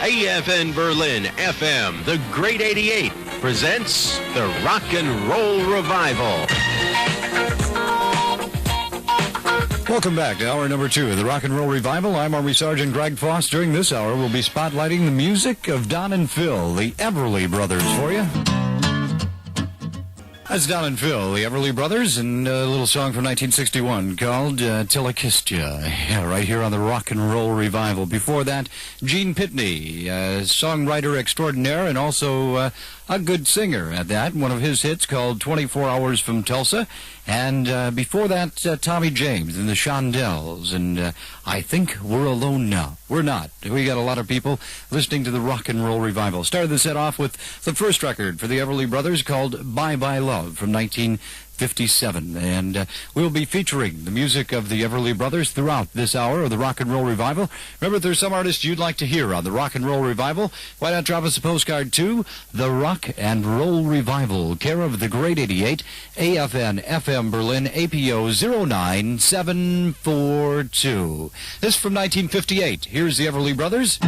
AFN Berlin FM, the Great 88, presents the Rock and Roll Revival. Welcome back to hour number 2 of the Rock and Roll Revival. I'm Army Sergeant Greg Foss. During this hour, we'll be spotlighting the music of Don and Phil, the Everly Brothers, for you. That's Don and Phil, the Everly Brothers, and a little song from 1961 called Till I Kissed Ya. Yeah, right here on the Rock and Roll Revival. Before that, Gene Pitney, songwriter extraordinaire and also a good singer at that. One of his hits called 24 Hours from Tulsa. And before that, Tommy James and the Shondells. And I Think We're Alone Now. We're not. We got a lot of people listening to the Rock and Roll Revival. Started the set off with the first record for the Everly Brothers called Bye Bye Love from 1957. And we'll be featuring the music of the Everly Brothers throughout this hour of the Rock and Roll Revival. Remember, if there's some artist you'd like to hear on the Rock and Roll Revival, why not drop us a postcard to the Rock and Roll Revival, care of the Great 88, AFN FM Berlin, APO 09742. This from 1958. Here's the Everly Brothers.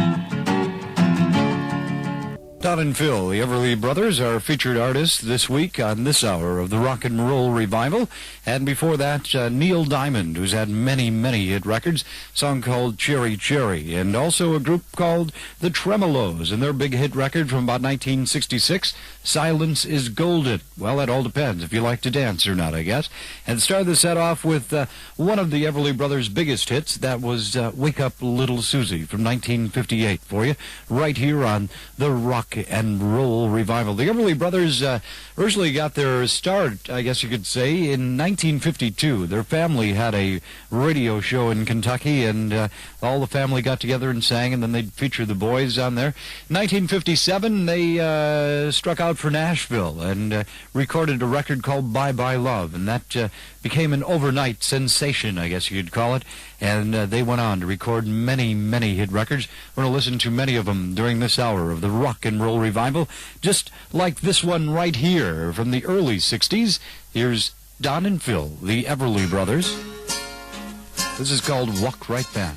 Don and Phil, the Everly Brothers, are featured artists this week on this hour of the Rock and Roll Revival. And before that, Neil Diamond, who's had many, many hit records, a song called Cherry Cherry, and also a group called the Tremolos, and their big hit record from about 1966, Silence is Golden. Well, that all depends if you like to dance or not, I guess. And started the set off with one of the Everly Brothers' biggest hits. That was Wake Up Little Susie from 1958 for you, right here on the Rock and Roll Revival. The Everly Brothers originally got their start, I guess you could say, in 1952. Their family had a radio show in Kentucky, and all the family got together and sang, and then they'd feature the boys on there. In 1957, they struck out for Nashville and recorded a record called Bye Bye Love, and that became an overnight sensation, I guess you'd call it, and they went on to record many, many hit records. We're going to listen to many of them during this hour of the Rock and Roll Revival, just like this one right here from the early 60s. Here's Don and Phil, the Everly Brothers. This is called Walk Right Back.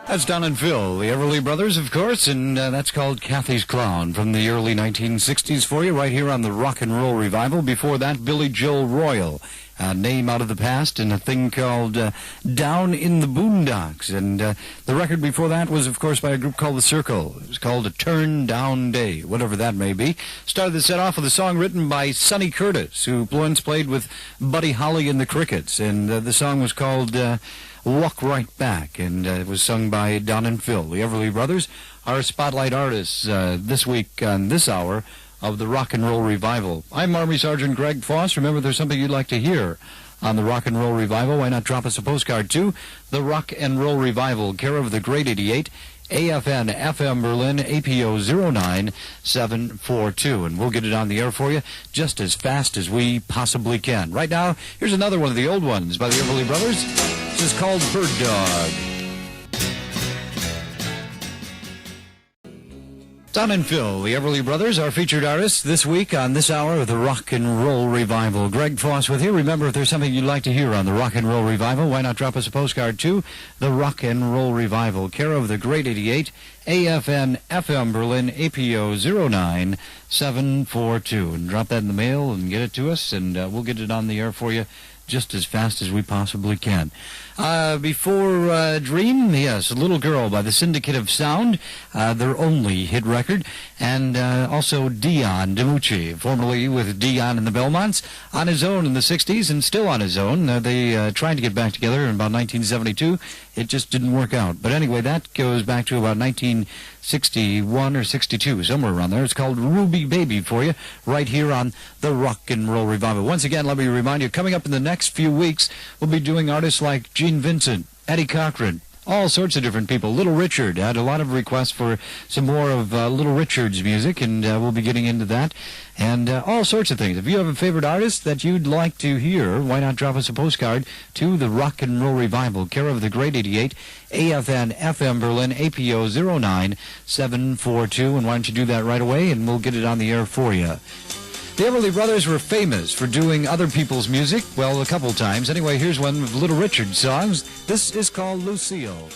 That's Don and Phil, the Everly Brothers, of course, and that's called Kathy's Clown from the early 1960s for you, right here on the Rock and Roll Revival. Before that, Billy Joel Royal, a name out of the past, and a thing called Down in the Boondocks. And the record before that was, of course, by a group called The Circle. It was called A Turn Down Day, whatever that may be. Started the set off with a song written by Sonny Curtis, who once played with Buddy Holly and the Crickets, and the song was called Walk Right Back, and it was sung by Don and Phil. The Everly Brothers are spotlight artists this week on this hour of the Rock and Roll Revival. I'm Army Sergeant Greg Foss. Remember, if there's something you'd like to hear on the Rock and Roll Revival, why not drop us a postcard to the Rock and Roll Revival, care of the Great 88, AFN FM Berlin, APO 09742, and we'll get it on the air for you just as fast as we possibly can. Right now, here's another one of the old ones by the Everly Brothers. This is called Bird Dog. Don and Phil, the Everly Brothers, are featured artists this week on this hour of the Rock and Roll Revival. Greg Foss with you. Remember, if there's something you'd like to hear on the Rock and Roll Revival, why not drop us a postcard to the Rock and Roll Revival, care of the Great 88, AFN FM Berlin, APO 09742. And drop that in the mail and get it to us, and we'll get it on the air for you just as fast as we possibly can. Before Dream, yes, A Little Girl by the Syndicate of Sound, their only hit record, and also Dion DiMucci, formerly with Dion and the Belmonts, on his own in the 60s and still on his own. They tried to get back together in about 1972. It just didn't work out. But anyway, that goes back to about 1961 or 62, somewhere around there. It's called Ruby Baby for you, right here on the Rock and Roll Revival. Once again, let me remind you, coming up in the next few weeks, we'll be doing artists like Gene Vincent, Eddie Cochran, all sorts of different people. Little Richard had a lot of requests for some more of Little Richard's music, and we'll be getting into that, and all sorts of things. If you have a favorite artist that you'd like to hear, why not drop us a postcard to the Rock and Roll Revival, care of the Great 88, AFN FM Berlin, APO 09742, and why don't you do that right away, and we'll get it on the air for you. The Everly Brothers were famous for doing other people's music, well, a couple times. Anyway, here's one of Little Richard's songs. This is called Lucille.